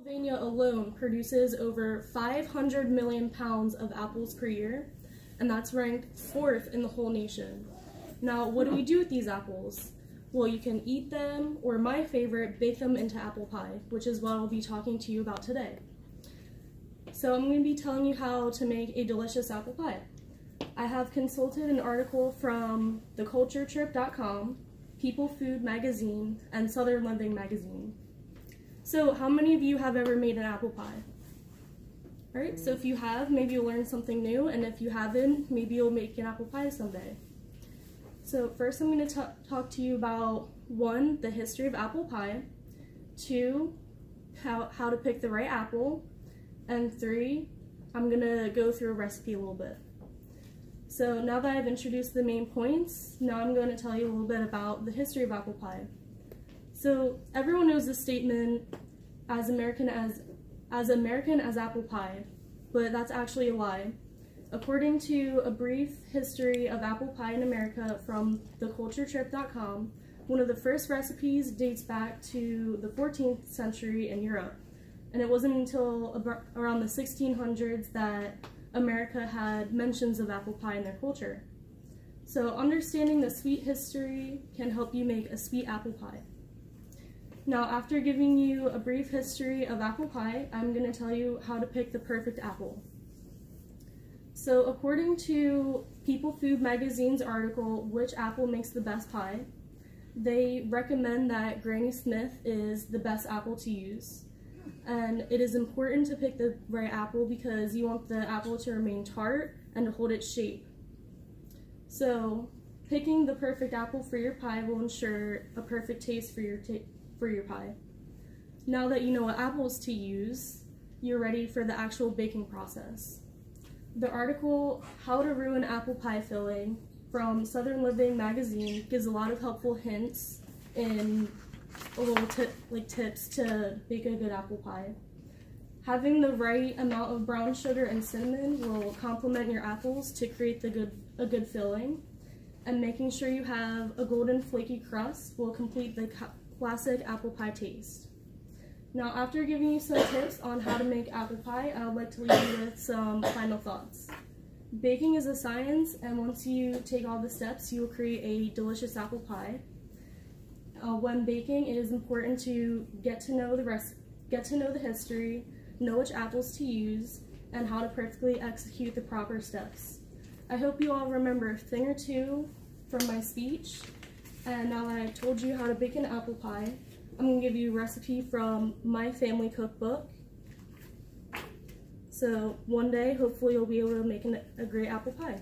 Pennsylvania alone produces over 500 million pounds of apples per year, and that's ranked 4th in the whole nation. Now, what do we do with these apples? Well, you can eat them, or my favorite, bake them into apple pie, which is what I'll be talking to you about today. So I'm going to be telling you how to make a delicious apple pie. I have consulted an article from theculturetrip.com, People Food Magazine, and Southern Living Magazine. So how many of you have ever made an apple pie? Alright, so if you have, maybe you'll learn something new, and if you haven't, maybe you'll make an apple pie someday. So first I'm going to talk to you about 1, the history of apple pie, 2, how to pick the right apple, and 3, I'm going to go through a recipe a little bit. So now that I've introduced the main points, now I'm going to tell you a little bit about the history of apple pie. So everyone knows the statement, as American as apple pie, but that's actually a lie. According to a brief history of apple pie in America from theculturetrip.com, one of the first recipes dates back to the 14th century in Europe. And it wasn't until around the 1600s that America had mentions of apple pie in their culture. So understanding the sweet history can help you make a sweet apple pie. Now, after giving you a brief history of apple pie, I'm going to tell you how to pick the perfect apple. So according to People Food Magazine's article, Which Apple Makes the Best Pie, they recommend that Granny Smith is the best apple to use. And it is important to pick the right apple because you want the apple to remain tart and to hold its shape. So picking the perfect apple for your pie will ensure a perfect taste for your pie. Now that you know what apples to use, you're ready for the actual baking process. The article, How to Ruin Apple Pie Filling, from Southern Living Magazine gives a lot of helpful hints and a little tips to bake a good apple pie. Having the right amount of brown sugar and cinnamon will complement your apples to create a good filling, and making sure you have a golden flaky crust will complete the classic apple pie taste. Now, after giving you some tips on how to make apple pie, I would like to leave you with some final thoughts. Baking is a science, and once you take all the steps, you will create a delicious apple pie. When baking, it is important to get to know the history, know which apples to use, and how to perfectly execute the proper steps. I hope you all remember a thing or two from my speech, and now that I've told you how to bake an apple pie, I'm going to give you a recipe from my family cookbook. So one day, hopefully you'll be able to make a great apple pie.